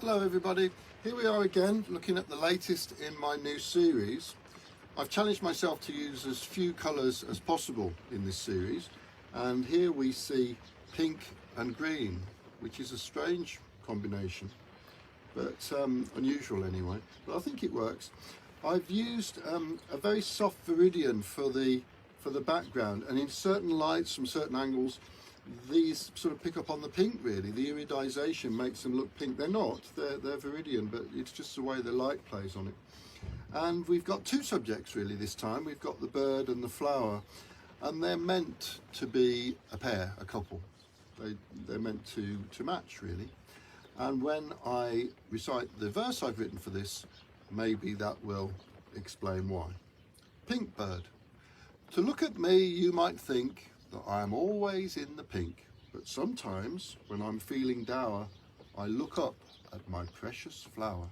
Hello everybody, here we are again looking at the latest in my new series. I've challenged myself to use as few colours as possible in this series, and here we see pink and green, which is a strange combination, but unusual anyway, but I think it works. I've used a very soft viridian for the background, and in certain lights from certain angles these sort of pick up on the pink really. The iridization makes them look pink. They're not, they're viridian, but it's just the way the light plays on it. And we've got two subjects really this time. We've got the bird and the flower, and they're meant to be a pair, a couple. They're meant to match really. And when I recite the verse I've written for this, maybe that will explain why. Pink bird. To look at me you might think that I am always in the pink, but sometimes when I'm feeling dour, I look up at my precious flower.